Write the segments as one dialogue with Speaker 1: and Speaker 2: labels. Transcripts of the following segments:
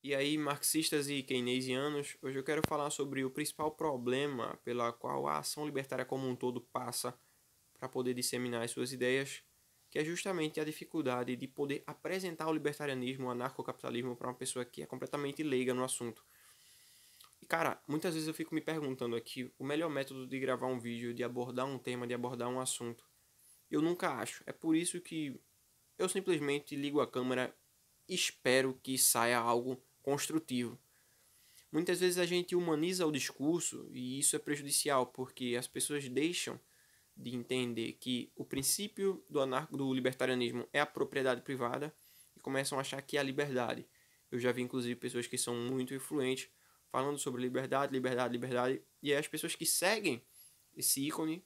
Speaker 1: E aí, marxistas e keynesianos, hoje eu quero falar sobre o principal problema pela qual a ação libertária como um todo passa para poder disseminar as suas ideias, que é justamente a dificuldade de poder apresentar o libertarianismo, o anarcocapitalismo para uma pessoa que é completamente leiga no assunto. E cara, muitas vezes eu fico me perguntando aqui o melhor método de gravar um vídeo, de abordar um tema, de abordar um assunto. Eu nunca acho. É por isso que eu simplesmente ligo a câmera e espero que saia algo construtivo. Muitas vezes a gente humaniza o discurso e isso é prejudicial porque as pessoas deixam de entender que o princípio do libertarianismo é a propriedade privada e começam a achar que é a liberdade. Eu já vi inclusive pessoas que são muito influentes falando sobre liberdade, liberdade, liberdade, e as pessoas que seguem esse ícone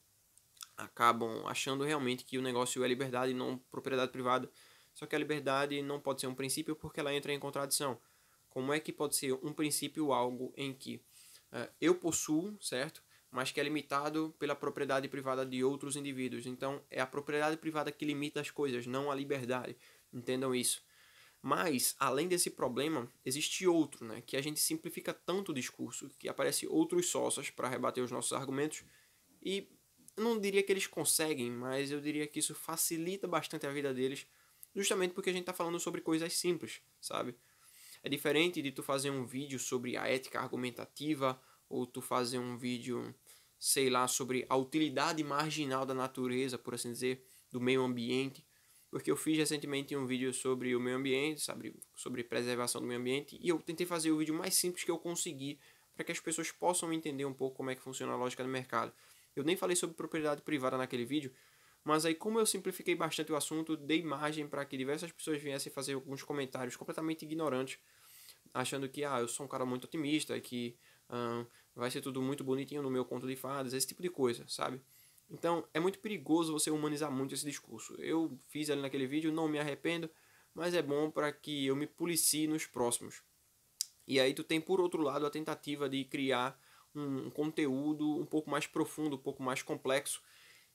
Speaker 1: acabam achando realmente que o negócio é liberdade e não propriedade privada. Só que a liberdade não pode ser um princípio porque ela entra em contradição. Como é que pode ser um princípio algo em que eu possuo, certo? Mas que é limitado pela propriedade privada de outros indivíduos. Então é a propriedade privada que limita as coisas, não a liberdade. Entendam isso. Mas, além desse problema, existe outro, né? Que a gente simplifica tanto o discurso que aparece outros sócios para rebater os nossos argumentos e eu não diria que eles conseguem, mas eu diria que isso facilita bastante a vida deles, justamente porque a gente está falando sobre coisas simples, sabe? É diferente de tu fazer um vídeo sobre a ética argumentativa ou tu fazer um vídeo, sei lá, sobre a utilidade marginal da natureza, por assim dizer, do meio ambiente. Porque eu fiz recentemente um vídeo sobre o meio ambiente, sabe, sobre preservação do meio ambiente, e eu tentei fazer o vídeo mais simples que eu consegui para que as pessoas possam entender um pouco como é que funciona a lógica do mercado. Eu nem falei sobre propriedade privada naquele vídeo, mas aí como eu simplifiquei bastante o assunto, dei margem para que diversas pessoas viessem fazer alguns comentários completamente ignorantes, achando que eu sou um cara muito otimista, que vai ser tudo muito bonitinho no meu conto de fadas, esse tipo de coisa, sabe? Então é muito perigoso você humanizar muito esse discurso. Eu fiz ali naquele vídeo, não me arrependo, mas é bom para que eu me policie nos próximos. E aí tu tem por outro lado a tentativa de criar um conteúdo um pouco mais profundo, um pouco mais complexo.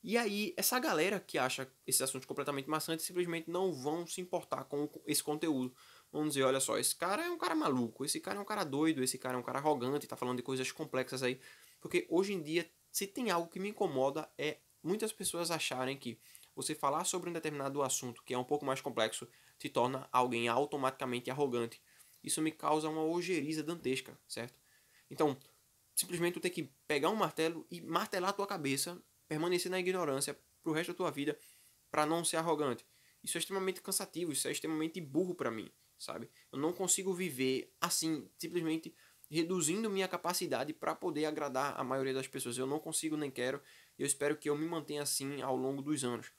Speaker 1: E aí essa galera que acha esse assunto completamente maçante simplesmente não vão se importar com esse conteúdo. Vamos dizer, olha só, esse cara é um cara maluco, esse cara é um cara doido, esse cara é um cara arrogante, tá falando de coisas complexas aí. Porque hoje em dia, se tem algo que me incomoda é muitas pessoas acharem que você falar sobre um determinado assunto que é um pouco mais complexo te torna alguém automaticamente arrogante. Isso me causa uma ojeriza dantesca, certo? Então, simplesmente tu tem que pegar um martelo e martelar a tua cabeça, permanecer na ignorância pro resto da tua vida para não ser arrogante. Isso é extremamente cansativo, isso é extremamente burro para mim, sabe? Eu não consigo viver assim, simplesmente reduzindo minha capacidade para poder agradar a maioria das pessoas. Eu não consigo nem quero. Eu espero que eu me mantenha assim ao longo dos anos.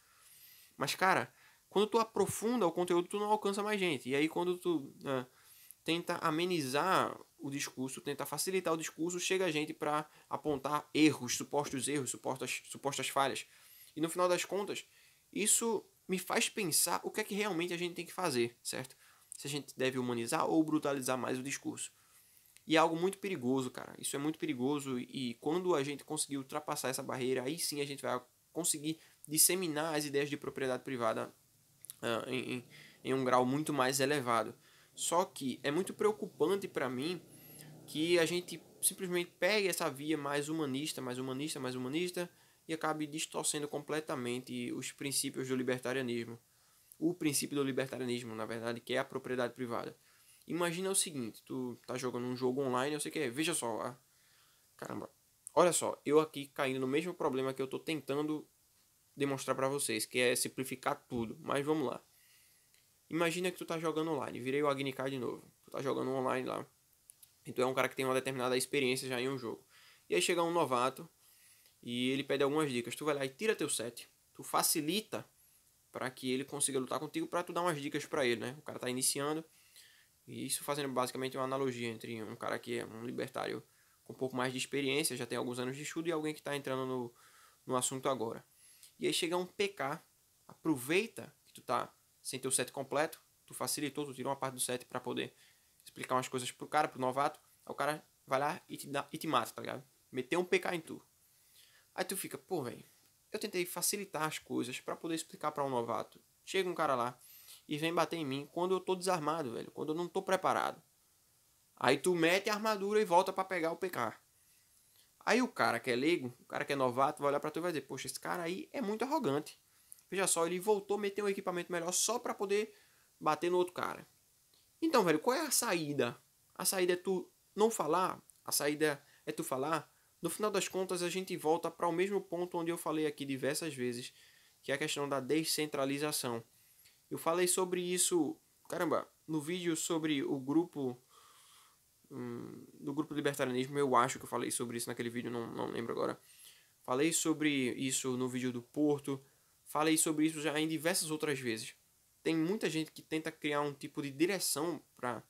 Speaker 1: Mas cara, quando tu aprofunda o conteúdo, tu não alcança mais gente. E aí quando tu tenta amenizar o discurso, tenta facilitar o discurso, chega a gente para apontar erros, supostas falhas. E no final das contas, isso me faz pensar o que é que realmente a gente tem que fazer, certo? Se a gente deve humanizar ou brutalizar mais o discurso. E é algo muito perigoso, cara. Isso é muito perigoso e quando a gente conseguir ultrapassar essa barreira, aí sim a gente vai conseguir disseminar as ideias de propriedade privada em um grau muito mais elevado. Só que é muito preocupante para mim que a gente simplesmente pegue essa via mais humanista, mais humanista, mais humanista e acabe distorcendo completamente os princípios do libertarianismo. O princípio do libertarianismo, na verdade, que é a propriedade privada. Imagina o seguinte, tu tá jogando um jogo online, eu sei que é, veja só, caramba, olha só, eu aqui caindo no mesmo problema que eu tô tentando demonstrar para vocês, que é simplificar tudo, mas vamos lá. Imagina que tu tá jogando online, virei o Agnicar de novo. Tu tá jogando online lá. E tu é um cara que tem uma determinada experiência já em um jogo. E aí chega um novato e ele pede algumas dicas. Tu vai lá e tira teu set. Tu facilita para que ele consiga lutar contigo para tu dar umas dicas para ele, né? O cara tá iniciando. E isso fazendo basicamente uma analogia entre um cara que é um libertário com um pouco mais de experiência, já tem alguns anos de estudo, e alguém que tá entrando no assunto agora. E aí chega um PK, aproveita que tu tá sem teu set completo, tu facilitou, tu tirou uma parte do set para poder explicar umas coisas pro cara, pro novato, aí o cara vai lá e te mata, tá ligado? Meteu um PK em tu. Aí tu fica, pô, velho, eu tentei facilitar as coisas para poder explicar para um novato. Chega um cara lá e vem bater em mim quando eu tô desarmado, velho, quando eu não tô preparado. Aí tu mete a armadura e volta para pegar o PK. Aí o cara que é leigo, o cara que é novato, vai olhar pra tu e vai dizer, poxa, esse cara aí é muito arrogante. Veja só, ele voltou, meteu um equipamento melhor só pra poder bater no outro cara. Então, velho, qual é a saída? A saída é tu não falar, a saída é tu falar. No final das contas, a gente volta para o mesmo ponto onde eu falei aqui diversas vezes, que é a questão da descentralização. Eu falei sobre isso, caramba, no vídeo sobre o grupo do grupo libertarianismo, eu acho que eu falei sobre isso naquele vídeo, não lembro agora. Falei sobre isso no vídeo do Porto, falei sobre isso já em diversas outras vezes. Tem muita gente que tenta criar um tipo de direção para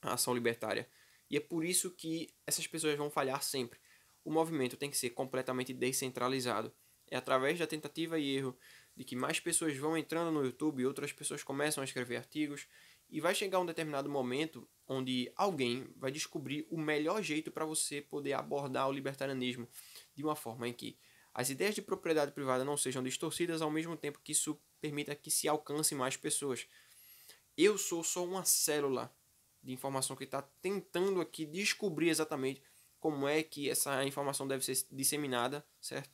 Speaker 1: a ação libertária. E é por isso que essas pessoas vão falhar sempre. O movimento tem que ser completamente descentralizado. É através da tentativa e erro de que mais pessoas vão entrando no YouTube e outras pessoas começam a escrever artigos. E vai chegar um determinado momento onde alguém vai descobrir o melhor jeito para você poder abordar o libertarianismo de uma forma em que as ideias de propriedade privada não sejam distorcidas, ao mesmo tempo que isso permita que se alcance mais pessoas. Eu sou só uma célula de informação que está tentando aqui descobrir exatamente como é que essa informação deve ser disseminada, certo?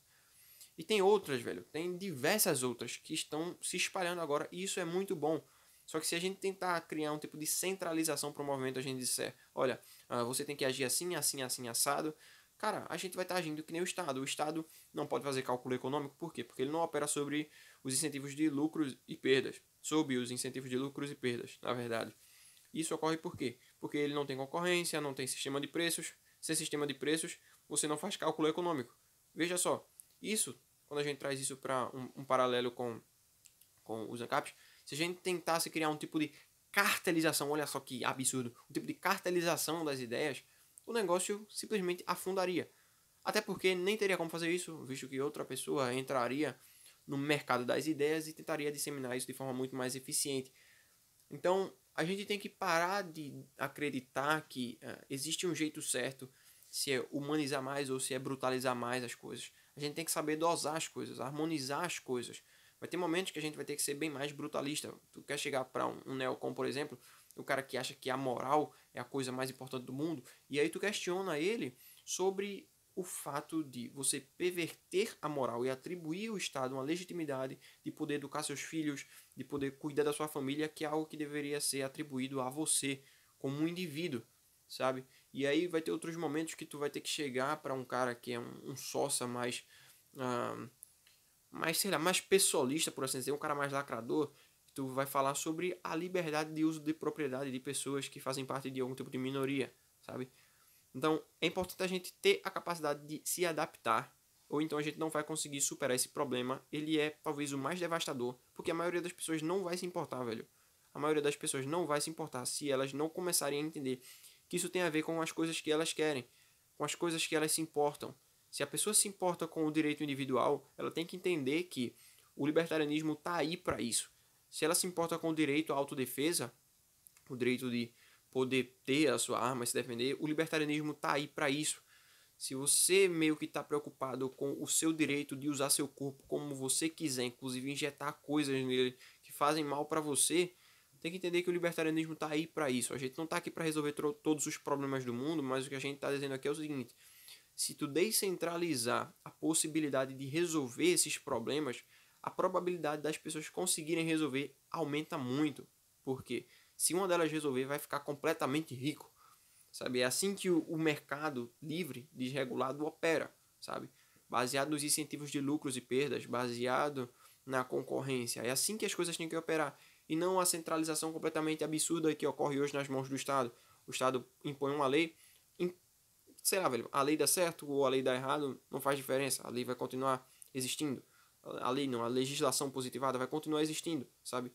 Speaker 1: E tem outras, velho, tem diversas outras que estão se espalhando agora e isso é muito bom. Só que se a gente tentar criar um tipo de centralização para o movimento, a gente disser, olha, você tem que agir assim, assim, assim, assado, cara, a gente vai estar agindo que nem o Estado. O Estado não pode fazer cálculo econômico, por quê? Porque ele não opera sobre os incentivos de lucros e perdas. Sob os incentivos de lucros e perdas, na verdade. Isso ocorre por quê? Porque ele não tem concorrência, não tem sistema de preços. Sem sistema de preços, você não faz cálculo econômico. Veja só, isso, quando a gente traz isso para um paralelo com os ANCAPs, se a gente tentasse criar um tipo de cartelização, olha só que absurdo, um tipo de cartelização das ideias, o negócio simplesmente afundaria. Até porque nem teria como fazer isso, visto que outra pessoa entraria no mercado das ideias e tentaria disseminar isso de forma muito mais eficiente. Então, a gente tem que parar de acreditar que existe um jeito certo, se é humanizar mais ou se é brutalizar mais as coisas. A gente tem que saber dosar as coisas, harmonizar as coisas. Vai ter momentos que a gente vai ter que ser bem mais brutalista. Tu quer chegar para um neocon, por exemplo, o cara que acha que a moral é a coisa mais importante do mundo, e aí tu questiona ele sobre o fato de você perverter a moral e atribuir ao Estado uma legitimidade de poder educar seus filhos, de poder cuidar da sua família, que é algo que deveria ser atribuído a você como um indivíduo, sabe? E aí vai ter outros momentos que tu vai ter que chegar para um cara que é um sócia mais, sei lá, mais pessoalista, por assim dizer, um cara mais lacrador. Tu vai falar sobre a liberdade de uso de propriedade de pessoas que fazem parte de algum tipo de minoria, sabe? Então, é importante a gente ter a capacidade de se adaptar, ou então a gente não vai conseguir superar esse problema. Ele é talvez o mais devastador, porque a maioria das pessoas não vai se importar, velho. A maioria das pessoas não vai se importar se elas não começarem a entender que isso tem a ver com as coisas que elas querem, com as coisas que elas se importam. Se a pessoa se importa com o direito individual, ela tem que entender que o libertarianismo está aí para isso. Se ela se importa com o direito à autodefesa, o direito de poder ter a sua arma e se defender, o libertarianismo está aí para isso. Se você meio que está preocupado com o seu direito de usar seu corpo como você quiser, inclusive injetar coisas nele que fazem mal para você, tem que entender que o libertarianismo está aí para isso. A gente não está aqui para resolver todos os problemas do mundo, mas o que a gente está dizendo aqui é o seguinte: se tu descentralizar a possibilidade de resolver esses problemas, a probabilidade das pessoas conseguirem resolver aumenta muito. Por quê? Se uma delas resolver, vai ficar completamente rico, sabe? É assim que o mercado livre, desregulado, opera, sabe? Baseado nos incentivos de lucros e perdas, baseado na concorrência. É assim que as coisas têm que operar. E não a centralização completamente absurda que ocorre hoje nas mãos do Estado. O Estado impõe uma lei, sei lá, velho, a lei dá certo ou a lei dá errado, não faz diferença. A lei vai continuar existindo. A lei não, a legislação positivada vai continuar existindo, sabe?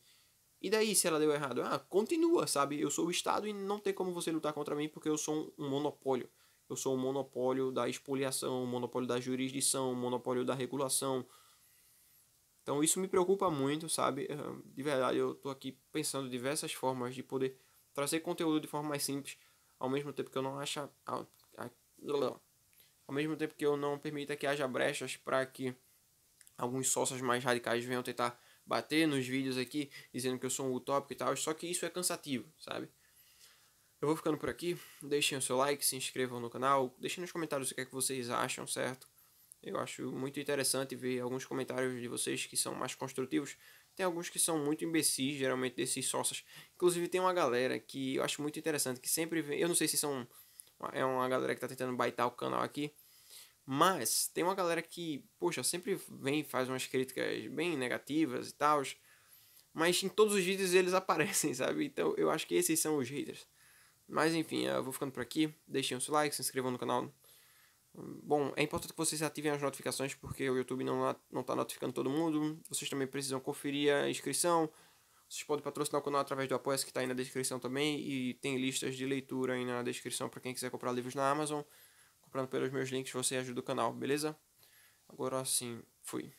Speaker 1: E daí, se ela deu errado? Continua, sabe? Eu sou o Estado e não tem como você lutar contra mim porque eu sou um monopólio. Eu sou um monopólio da expoliação, um monopólio da jurisdição, um monopólio da regulação. Então isso me preocupa muito, sabe? De verdade, eu tô aqui pensando diversas formas de poder trazer conteúdo de forma mais simples, ao mesmo tempo que eu não acha... Ao mesmo tempo que eu não permita que haja brechas para que alguns sócios mais radicais venham tentar bater nos vídeos aqui, dizendo que eu sou um utópico e tal, só que isso é cansativo, sabe? Eu vou ficando por aqui. Deixem o seu like, se inscrevam no canal. Deixem nos comentários o que é que vocês acham, certo? Eu acho muito interessante ver alguns comentários de vocês que são mais construtivos. Tem alguns que são muito imbecis, geralmente desses sócios. Inclusive tem uma galera que eu acho muito interessante, que sempre vem... Eu não sei se são... É uma galera que tá tentando baitar o canal aqui. Mas tem uma galera que, poxa, sempre vem e faz umas críticas bem negativas e tal. Mas em todos os vídeos eles aparecem, sabe? Então eu acho que esses são os haters. Mas enfim, eu vou ficando por aqui. Deixem o seu like, se inscrevam no canal. Bom, é importante que vocês ativem as notificações porque o YouTube não está notificando todo mundo. Vocês também precisam conferir a inscrição. Vocês podem patrocinar o canal através do Apoia-se que está aí na descrição também. E tem listas de leitura aí na descrição para quem quiser comprar livros na Amazon. Comprando pelos meus links você ajuda o canal, beleza? Agora sim, fui.